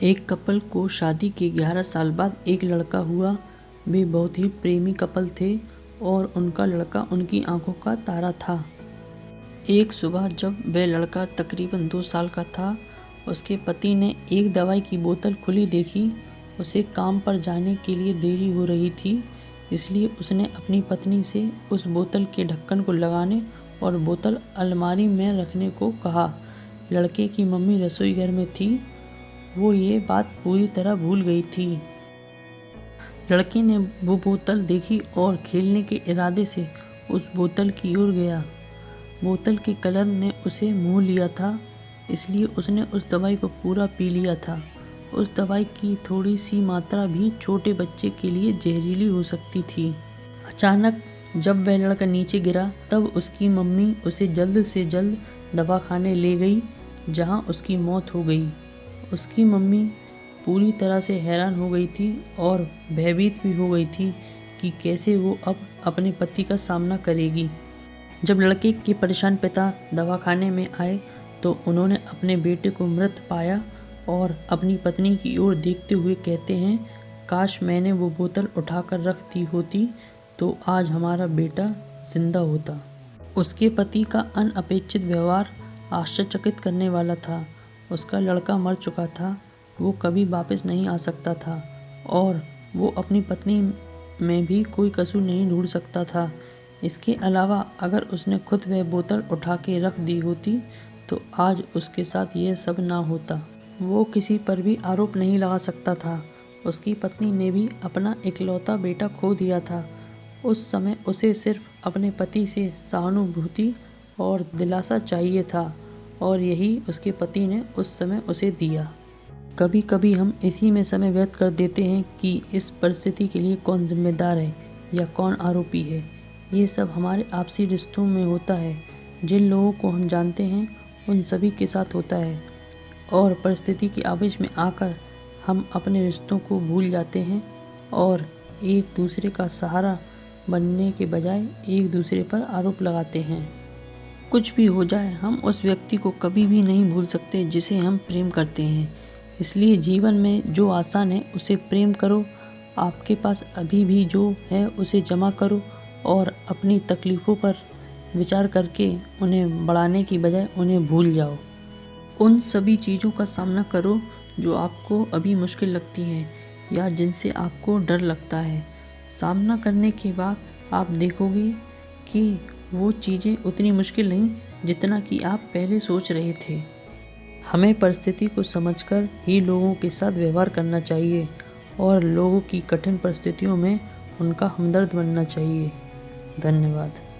एक कपल को शादी के 11 साल बाद एक लड़का हुआ। वे बहुत ही प्रेमी कपल थे और उनका लड़का उनकी आंखों का तारा था। एक सुबह जब वह लड़का तकरीबन 2 साल का था, उसके पति ने एक दवाई की बोतल खुली देखी। उसे काम पर जाने के लिए देरी हो रही थी, इसलिए उसने अपनी पत्नी से उस बोतल के ढक्कन को लगाने और बोतल अलमारी में रखने को कहा। लड़के की मम्मी रसोई घर में थी। वो ये बात पूरी तरह भूल गई थी। लड़के ने वो बोतल देखी और खेलने के इरादे से उस बोतल की ओर गया। बोतल के कलर ने उसे मोह लिया था, इसलिए उसने उस दवाई को पूरा पी लिया था। उस दवाई की थोड़ी सी मात्रा भी छोटे बच्चे के लिए जहरीली हो सकती थी। अचानक जब वह लड़का नीचे गिरा, तब उसकी मम्मी उसे जल्द से जल्द दवाखाने ले गई, जहां उसकी मौत हो गई। उसकी मम्मी पूरी तरह से हैरान हो गई थी और भयभीत भी हो गई थी कि कैसे वो अब अपने पति का सामना करेगी। जब लड़के के परेशान पिता दवाखाने में आए तो उन्होंने अपने बेटे को मृत पाया और अपनी पत्नी की ओर देखते हुए कहते हैं, काश मैंने वो बोतल उठाकर रख दी होती तो आज हमारा बेटा जिंदा होता। उसके पति का अनअपेक्षित व्यवहार आश्चर्यचकित करने वाला था। उसका लड़का मर चुका था, वो कभी वापस नहीं आ सकता था और वो अपनी पत्नी में भी कोई कसूर नहीं ढूंढ सकता था। इसके अलावा अगर उसने खुद वह बोतल उठा के रख दी होती तो आज उसके साथ ये सब ना होता। वो किसी पर भी आरोप नहीं लगा सकता था। उसकी पत्नी ने भी अपना इकलौता बेटा खो दिया था। उस समय उसे सिर्फ अपने पति से सहानुभूति और दिलासा चाहिए था और यही उसके पति ने उस समय उसे दिया। कभी कभी हम इसी में समय व्यर्थ कर देते हैं कि इस परिस्थिति के लिए कौन जिम्मेदार है या कौन आरोपी है। ये सब हमारे आपसी रिश्तों में होता है। जिन लोगों को हम जानते हैं उन सभी के साथ होता है और परिस्थिति के आवेश में आकर हम अपने रिश्तों को भूल जाते हैं और एक दूसरे का सहारा बनने के बजाय एक दूसरे पर आरोप लगाते हैं। कुछ भी हो जाए, हम उस व्यक्ति को कभी भी नहीं भूल सकते जिसे हम प्रेम करते हैं। इसलिए जीवन में जो आसान है उसे प्रेम करो। आपके पास अभी भी जो है उसे जमा करो और अपनी तकलीफ़ों पर विचार करके उन्हें बढ़ाने की बजाय उन्हें भूल जाओ। उन सभी चीज़ों का सामना करो जो आपको अभी मुश्किल लगती हैं या जिनसे आपको डर लगता है। सामना करने के बाद आप देखोगे कि वो चीज़ें उतनी मुश्किल नहीं जितना कि आप पहले सोच रहे थे। हमें परिस्थिति को समझकर ही लोगों के साथ व्यवहार करना चाहिए और लोगों की कठिन परिस्थितियों में उनका हमदर्द बनना चाहिए। धन्यवाद।